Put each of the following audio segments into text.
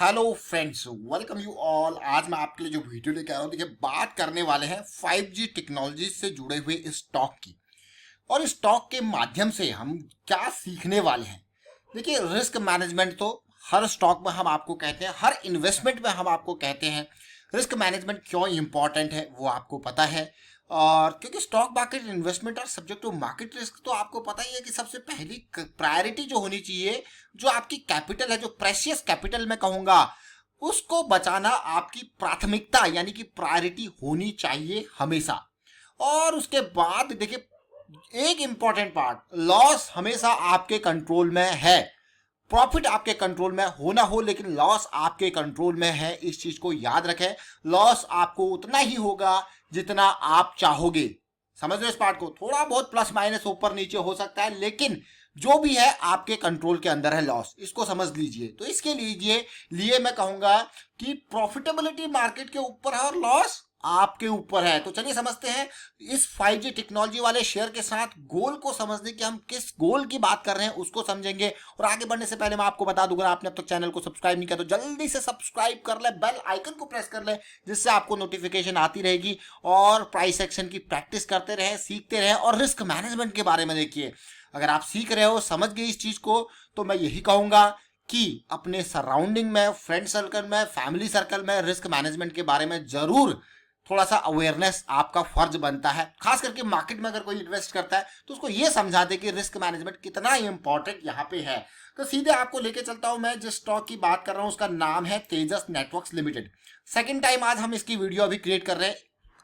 Hello friends, welcome you all. आज मैं आपके लिए जो वीडियो लेके आ रहा हूँ, देखिए बात करने वाले हैं 5G टेक्नोलॉजी से जुड़े हुए स्टॉक की। और स्टॉक के माध्यम से हम क्या सीखने वाले हैं। देखिए रिस्क मैनेजमेंट तो हर स्टॉक में हम आपको कहते हैं, हर इन्वेस्टमेंट में हम आपको कहते हैं। रिस्क मैनेजमेंट क्यों इंपॉर्टेंट है वो आपको पता है। और क्योंकि स्टॉक मार्केट इन्वेस्टमेंट और सब्जेक्ट टू मार्केट रिस्क, तो आपको पता ही है कि सबसे पहली प्रायोरिटी जो होनी चाहिए, जो आपकी कैपिटल है, जो प्रेशियस कैपिटल मैं कहूंगा, उसको बचाना आपकी प्राथमिकता यानी कि प्रायोरिटी होनी चाहिए हमेशा। और उसके बाद देखिए एक इंपॉर्टेंट पार्ट, लॉस हमेशा आपके कंट्रोल में है। प्रॉफिट आपके कंट्रोल में हो ना हो, लेकिन लॉस आपके कंट्रोल में है, इस चीज को याद रखें। लॉस आपको उतना ही होगा जितना आप चाहोगे। समझ लो इस पार्ट को, थोड़ा बहुत प्लस माइनस ऊपर नीचे हो सकता है, लेकिन जो भी है आपके कंट्रोल के अंदर है लॉस, इसको समझ लीजिए। तो इसके लिए मैं कहूंगा कि प्रॉफिटेबिलिटी मार्केट के ऊपर है और लॉस आपके ऊपर है। तो चलिए समझते हैं इस 5G टेक्नोलॉजी वाले शेयर के साथ गोल को समझने की, हम किस गोल की बात कर रहे हैं उसको समझेंगे। और आगे बढ़ने से पहले मैं आपको बता दूंगा, आपने अब तक चैनल को सब्सक्राइब नहीं किया तो जल्दी से सब्सक्राइब कर ले, बेल आइकन को प्रेस कर ले, जिससे आपको नोटिफिकेशन आती रहेगी। और प्राइस एक्शन की प्रैक्टिस करते रहे, सीखते रहे। और रिस्क मैनेजमेंट के बारे में देखिए, अगर आप सीख रहे हो, समझ गए इस चीज को, तो मैं यही कहूंगा कि अपने सराउंडिंग में, फ्रेंड सर्कल में, फैमिली सर्कल में रिस्क मैनेजमेंट के बारे में जरूर थोड़ा सा अवेयरनेस आपका फर्ज बनता है। खास करके मार्केट में अगर कोई इन्वेस्ट करता है तो उसको ये समझा दे कि रिस्क मैनेजमेंट कितना इंपॉर्टेंट यहाँ पे है। तो सीधे आपको लेके चलता हूं, मैं जिस स्टॉक की बात कर रहा हूं उसका नाम है तेजस नेटवर्क्स लिमिटेड। सेकंड टाइम आज हम इसकी वीडियो अभी क्रिएट कर रहे हैं।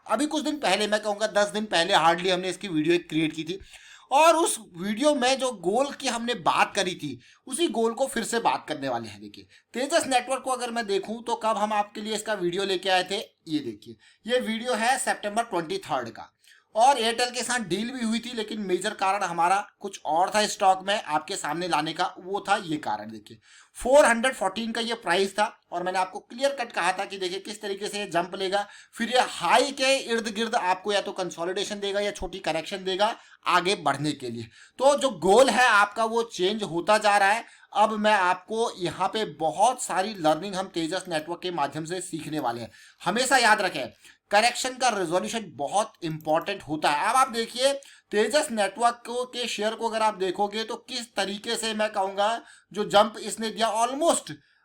अभी कुछ दिन पहले, मैं कहूंगा 10 दिन पहले हार्डली, हमने इसकी वीडियो एक क्रिएट की थी। और उस वीडियो में जो गोल की हमने बात करी थी, उसी गोल को फिर से बात करने वाले हैं। देखिए तेजस नेटवर्क को अगर मैं देखूं तो कब हम आपके लिए इसका वीडियो लेके आए थे, ये देखिए ये वीडियो है सितंबर 23 का। और एयरटेल के साथ डील भी हुई थी, लेकिन मेजर कारण हमारा कुछ और था स्टॉक में आपके सामने लाने का, वो था ये कारण। देखिए 414 का ये प्राइस था, और मैंने आपको क्लियर कट कहा था कि देखिए किस तरीके से ये जंप लेगा, फिर ये हाई के इर्द गिर्द आपको या तो कंसोलिडेशन देगा या छोटी करेक्शन देगा आगे बढ़ने के लिए। तो जो गोल है आपका वो चेंज होता जा रहा है। अब मैं आपको यहाँ पे बहुत सारी लर्निंग हम तेजस नेटवर्क के माध्यम से सीखने वाले हैं। हमेशा याद रखें, करेक्शन का रेजोल्यूशन बहुत इंपॉर्टेंट होता है। अब आप देखिए तेजस नेटवर्क को के शेयर को अगर आप देखोगे तो किस तरीके से मैं कहूंगा जो जंप इसने दिया,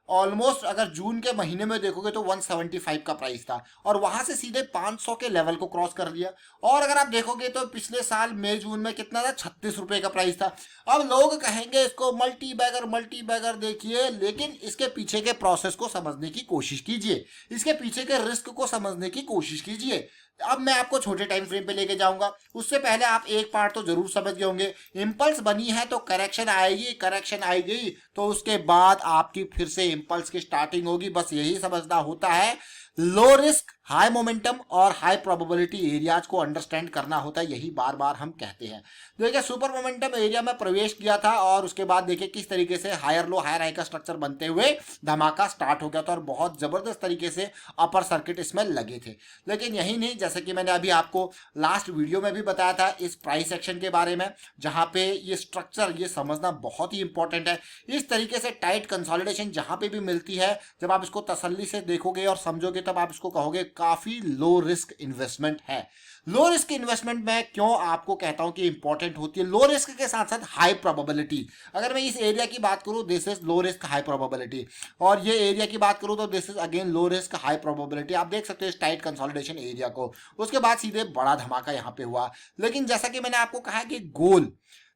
ऑलमोस्ट अगर जून के महीने में देखोगे तो 175 का प्राइस था, और वहां से सीधे 500 के लेवल को क्रॉस कर लिया। और अगर आप देखोगे तो पिछले साल मई जून में कितना था, 36 रुपए का प्राइस था। अब लोग कहेंगे इसको मल्टी बैगर देखिए, लेकिन इसके पीछे के प्रोसेस को समझने की कोशिश कीजिए, इसके पीछे के रिस्क को समझने की कोशिश कीजिए। अब मैं आपको छोटे टाइम फ्रेम पे लेके जाऊंगा। उससे पहले आप एक पार्ट तो जरूर समझ गए होंगे, इंपल्स बनी है तो करेक्शन आएगी, करेक्शन आएगी तो उसके बाद आपकी फिर से इंपल्स की स्टार्टिंग होगी। बस यही समझना होता है। लो रिस्क हाई मोमेंटम और हाई प्रोबेबिलिटी एरियाज को अंडरस्टैंड करना होता है, यही बार बार हम कहते हैं। देखिए सुपर मोमेंटम एरिया में प्रवेश किया था, और उसके बाद देखिए किस तरीके से हायर लो हायर हाई का स्ट्रक्चर बनते हुए धमाका स्टार्ट हो गया था, और बहुत जबरदस्त तरीके से अपर सर्किट इसमें लगे थे। लेकिन यही नहीं, जैसे कि मैंने अभी आपको लास्ट वीडियो में भी बताया था इस प्राइस एक्शन के बारे में, जहां पे ये स्ट्रक्चर ये समझना बहुत ही इंपॉर्टेंट है। इस तरीके से टाइट कंसोलिडेशन जहां पे भी मिलती है, जब आप इसको तसल्ली से देखोगे और समझोगे तब आप इसको कहोगे काफी लो रिस्क इन्वेस्टमेंट है। लो रिस्क इन्वेस्टमेंट में क्यों आपको कहता हूं कि इंपॉर्टेंट होती है, लो रिस्क के साथ साथ हाई प्रोबेबिलिटी। अगर मैं इस एरिया की बात करूं, this is low risk high probability, और ये एरिया की बात करूं तो this is again low risk high probability. आप देख सकते हो इस टाइट कंसोलिडेशन एरिया को, उसके बाद सीधे बड़ा धमाका यहां पे हुआ। लेकिन जैसा कि मैंने आपको कहा कि गोल,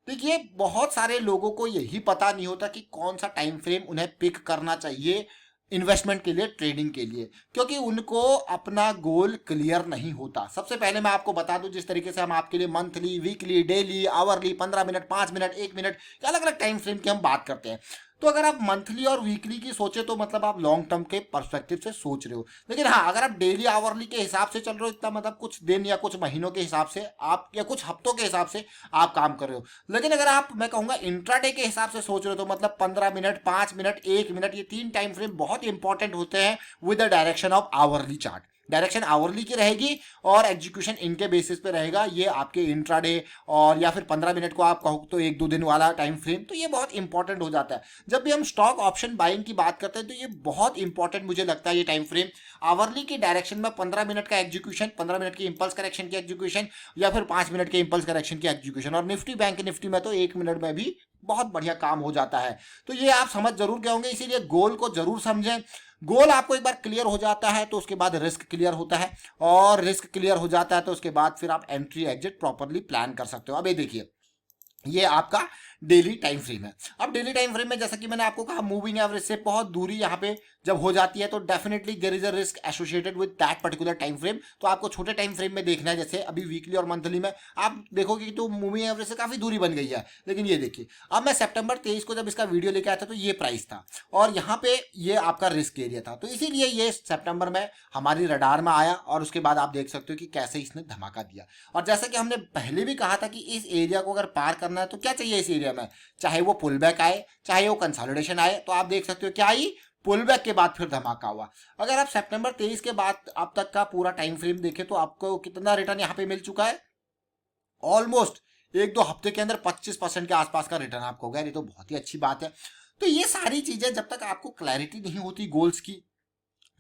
देखिए बहुत सारे लोगों को यही पता नहीं होता कि कौन सा टाइम फ्रेम उन्हें पिक करना चाहिए इन्वेस्टमेंट के लिए, ट्रेडिंग के लिए, क्योंकि उनको अपना गोल क्लियर नहीं होता। सबसे पहले मैं आपको बता दूं, जिस तरीके से हम आपके लिए monthly, weekly, daily, hourly, 15 minute, 5 minute, 1 minute, अलग अलग टाइम फ्रेम की हम बात करते हैं। तो अगर आप मंथली और वीकली की सोचे तो मतलब आप लॉन्ग टर्म के पर्सपेक्टिव से सोच रहे हो। लेकिन हाँ, अगर आप डेली आवरली के हिसाब से चल रहे हो, इतना मतलब कुछ दिन या कुछ महीनों के हिसाब से आप, या कुछ हफ्तों के हिसाब से आप काम कर रहे हो। लेकिन अगर आप, मैं कहूंगा इंट्राडे के हिसाब से सोच रहे हो, तो मतलब 15 मिनट, 5 मिनट, 1 मिनट, ये 3 टाइम फ्रेम बहुत इंपॉर्टेंट होते हैं with the direction of hourly chart. Direction hourly की रहेगी और एग्जीक्यूशन इनके बेसिस पे रहेगा। ये आपके इंट्राडे और या फिर 15 मिनट को आप कहो तो 1-2 दिन वाला टाइम फ्रेम, तो ये बहुत इंपॉर्टेंट हो जाता है। जब भी हम स्टॉक ऑप्शन बाइंग की बात करते हैं तो ये बहुत इंपॉर्टेंट मुझे लगता है ये टाइम फ्रेम। आवरली की डायरेक्शन में 15 मिनट का एग्जीक्यूशन, 15 मिनट की इंपल्स करेक्शन की एग्जीक्यूशन या फिर 5 मिनट के इंपल्स करेक्शन की एग्जीक्यूशन, और निफ्टी बैंक निफ्टी में तो 1 मिनट में भी बहुत बढ़िया काम हो जाता है। तो ये आप समझ जरूर गए होंगे, इसीलिए गोल को जरूर समझें। गोल आपको एक बार क्लियर हो जाता है तो उसके बाद रिस्क क्लियर होता है, और रिस्क क्लियर हो जाता है तो उसके बाद फिर आप एंट्री एग्जिट प्रॉपरली प्लान कर सकते हो। अब ये देखिए, ये आपका डेली टाइम फ्रेम है। अब डेली टाइम फ्रेम में जैसा कि मैंने आपको कहा, मूविंग एवरेज से बहुत दूरी यहाँ पे जब हो जाती है तो definitely there is a risk associated with that particular time frame. तो आपको छोटे टाइम फ्रेम में देखना है, जैसे अभी वीकली और मंथली में आप देखोगे कि तो मूविंग एवरेज से काफी दूरी बन गई है। लेकिन ये देखिए, अब मैं सितंबर 23 को जब इसका वीडियो लेके आया था तो ये प्राइस था और यहाँ पे ये आपका रिस्क एरिया था, तो इसीलिए ये सितंबर में हमारी रडार में आया और उसके बाद आप देख सकते हो कि कैसे इसने धमाका दिया। और जैसा कि हमने पहले भी कहा था कि इस एरिया को अगर पार करना है तो क्या चाहिए इस एरिया में, चाहे वो पुल बैक आए चाहे वो कंसोलिडेशन आए, तो आप देख सकते हो क्या आई, पुल बैक के बाद फिर धमाका हुआ। अगर आप सितंबर 23 के बाद अब तक का पूरा टाइम फ्रेम देखें तो आपको कितना रिटर्न यहाँ पे मिल चुका है, ऑलमोस्ट 1-2 हफ्ते के अंदर 25% के आसपास का रिटर्न आपको हो गया। ये तो बहुत ही अच्छी बात है। तो ये सारी चीजें जब तक आपको क्लैरिटी नहीं होती गोल्स की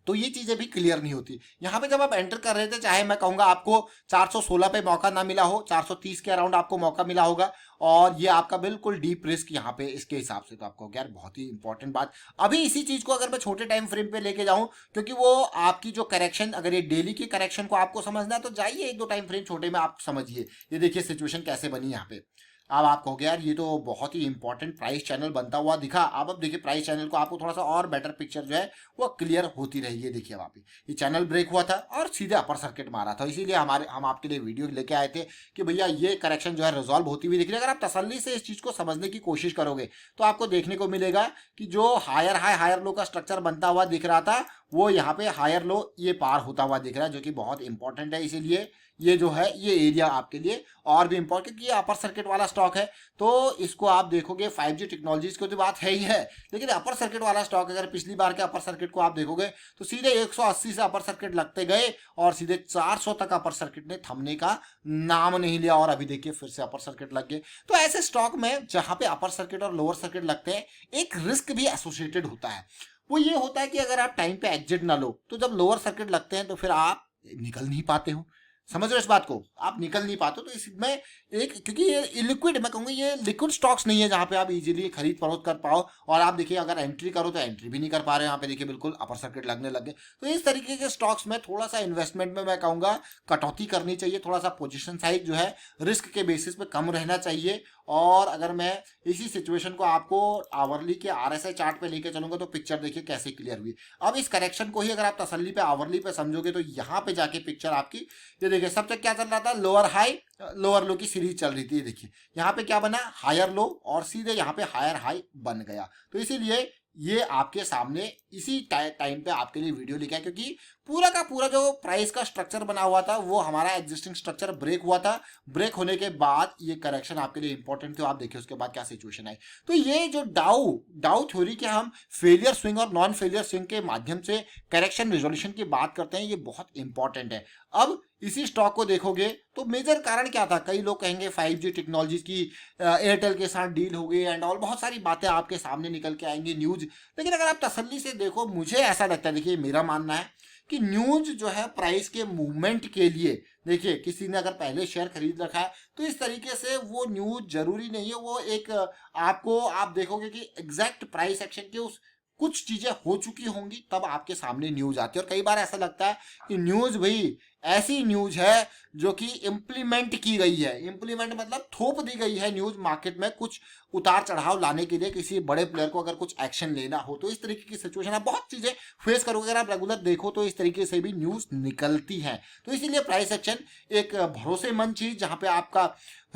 तो ये चीजें भी क्लियर नहीं होती। यहाँ पे जब आप एंटर कर रहे थे, चाहे मैं कहूंगा आपको 416 पे मौका ना मिला हो, 430 के अराउंड आपको मौका मिला होगा, और ये आपका बिल्कुल डीप रिस्क यहाँ पे इसके हिसाब से तो आपको यार बहुत ही इंपॉर्टेंट बात। अभी इसी चीज को अगर मैं छोटे टाइम फ्रेम पे लेके जाऊं, क्योंकि वो आपकी जो करेक्शन, अगर ये डेली की करेक्शन को आपको समझना है तो जाइए 1-2 टाइम फ्रेम छोटे में आप समझिए। ये देखिए सिचुएशन कैसे बनी यहाँ पे। अब आप कहोगे यार ये तो बहुत ही इंपॉर्टेंट प्राइस चैनल बनता हुआ दिखा। अब देखिए प्राइस चैनल को आपको थोड़ा सा और बेटर पिक्चर जो है वो क्लियर होती रही है। देखिए वहाँ पे ये चैनल ब्रेक हुआ था और सीधे अपर सर्किट मारा था, इसीलिए हम आपके लिए वीडियो लेके आए थे कि भैया ये करेक्शन जो है रिजॉल्व होती हुई दिख रही है। अगर आप तसल्ली से इस चीज को समझने की कोशिश करोगे तो आपको देखने को मिलेगा कि जो हायर हाई हायर लो का स्ट्रक्चर बनता हुआ दिख रहा था वो यहाँ पे हायर लो ये पार होता हुआ दिख रहा है, जो कि बहुत इंपॉर्टेंट है। इसीलिए ये जो है ये एरिया आपके लिए और भी इंपॉर्टेंट, क्योंकि ये अपर सर्किट वाला स्टॉक है तो इसको आप देखोगे 5G टेक्नोलॉजीज की तो बात है ही है, लेकिन अपर सर्किट वाला स्टॉक अगर पिछली बार के अपर सर्किट को आप देखोगे तो सीधे 180 से अपर सर्किट लगते गए और सीधे 400 तक अपर सर्किट ने थमने का नाम नहीं लिया, और अभी देखिए फिर से अपर सर्किट लग गए। तो ऐसे स्टॉक में जहां पे अपर सर्किट और लोअर सर्किट लगते हैं एक रिस्क भी एसोसिएटेड होता है। वो ये होता है कि अगर आप टाइम पे एग्जिट ना लो तो जब लोअर सर्किट लगते हैं तो फिर आप निकल नहीं पाते हो। समझ रहे हो इस बात को, आप निकल नहीं पाते। तो इसमें एक, क्योंकि ये लिक्विड, मैं कहूँगा ये लिक्विड स्टॉक्स नहीं है जहाँ पे आप इजीली खरीद फरोख्त कर पाओ, और आप देखिए अगर एंट्री करो तो एंट्री भी नहीं कर पा रहे हो। यहाँ पे देखिए बिल्कुल अपर सर्किट लगने लग गए। तो इस तरीके के स्टॉक्स में थोड़ा सा इन्वेस्टमेंट में मैं कहूँगा कटौती करनी चाहिए, थोड़ा सा पोजिशन साइज जो है रिस्क के बेसिस पे कम रहना चाहिए। और अगर मैं इसी सिचुएशन को आपको आवरली के RSI चार्ट पे लेके चलूंगा तो पिक्चर देखिए कैसे क्लियर हुई। अब इस करेक्शन को ही अगर आप तसल्ली पे आवरली पे समझोगे तो यहाँ पे जाके पिक्चर आपकी, ये देखिए सब तक क्या चल रहा था, लोअर हाई लोअर लो की सीरीज चल रही थी। देखिए यहाँ पे क्या बना, हायर लो, और सीधे यहाँ पे हायर हाई बन गया। तो इसीलिए ये आपके सामने इसी टाइम पे आपके लिए वीडियो लिखा है, क्योंकि पूरा का पूरा जो प्राइस का स्ट्रक्चर बना हुआ था वो हमारा एग्जिस्टिंग स्ट्रक्चर ब्रेक हुआ था। ब्रेक होने के बाद ये करेक्शन आपके लिए इंपॉर्टेंट थे। आप देखिए उसके बाद क्या सिचुएशन आई। तो ये जो डाउ थ्योरी के हम फेलियर स्विंग और नॉन फेलियर स्विंग के माध्यम से करेक्शन रिजोल्यूशन की बात करते हैं, ये बहुत इंपॉर्टेंट है। अब इसी स्टॉक को देखोगे तो मेजर कारण क्या था, कई लोग कहेंगे 5G टेक्नोलॉजीज की एयरटेल के साथ डील हो गई एंड ऑल, बहुत सारी बातें आपके सामने निकल के आएंगी न्यूज। लेकिन अगर आप तसल्ली से देखो, मुझे ऐसा लगता है, देखिए मेरा मानना है कि न्यूज जो है प्राइस के मूवमेंट के लिए, देखिए किसी ने अगर पहले शेयर खरीद रखा है तो इस तरीके से वो न्यूज जरूरी नहीं है वो एक आपको, आप देखोगे कि एग्जैक्ट प्राइस एक्शन के उस कुछ चीजें हो चुकी होंगी तब आपके सामने न्यूज आती है। और कई बार ऐसा लगता है कि न्यूज भाई ऐसी न्यूज है जो कि इम्प्लीमेंट की गई है, इम्प्लीमेंट मतलब थोप दी गई है न्यूज मार्केट में कुछ उतार चढ़ाव लाने के लिए, किसी बड़े प्लेयर को अगर कुछ एक्शन लेना हो। तो इस तरीके की सिचुएशन आप बहुत चीजें फेस करोगे, अगर आप रेगुलर देखो तो इस तरीके से भी न्यूज निकलती है। तो इसीलिए प्राइस एक्शन एक भरोसेमंद चीज जहां पे आपका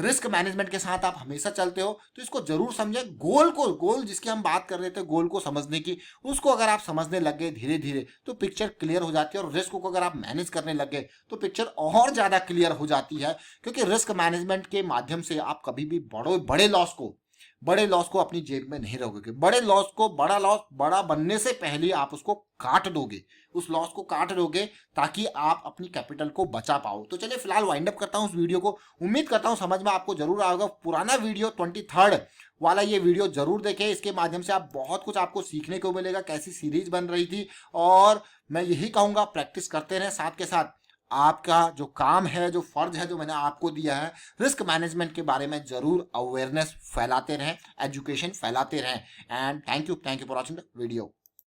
रिस्क मैनेजमेंट के साथ आप हमेशा चलते हो, तो इसको जरूर समझें। गोल जिसकी हम बात कर रहे थे गोल को समझने की, उसको अगर आप समझने लग गए धीरे धीरे तो पिक्चर क्लियर हो जाती है, और रिस्क को अगर आप मैनेज करने लग गए तो पिक्चर और ज्यादा क्लियर हो जाती है। क्योंकि रिस्क मैनेजमेंट के माध्यम से आप कभी भी बड़े लॉस को बड़े लॉस को अपनी जेब में नहीं रखोगे। बड़े लॉस को, बड़ा लॉस बड़ा बनने से पहले आप उसको काट दोगे, उस लॉस को काट दोगे ताकि आप अपनी कैपिटल को बचा पाओ। तो चलिए फिलहाल वाइंड अप करता हूँ उस वीडियो को। उम्मीद करता हूँ समझ में आपको जरूर आएगा। पुराना वीडियो 23 वाला ये वीडियो जरूर देखें, इसके माध्यम से आप बहुत कुछ आपको सीखने को मिलेगा, कैसी सीरीज बन रही थी। और मैं यही कहूँगा, प्रैक्टिस करते रहें, साथ के साथ आपका जो काम है, जो फर्ज है, जो मैंने आपको दिया है, रिस्क मैनेजमेंट के बारे में जरूर अवेयरनेस फैलाते रहें, एजुकेशन फैलाते रहें। And thank you for watching the video.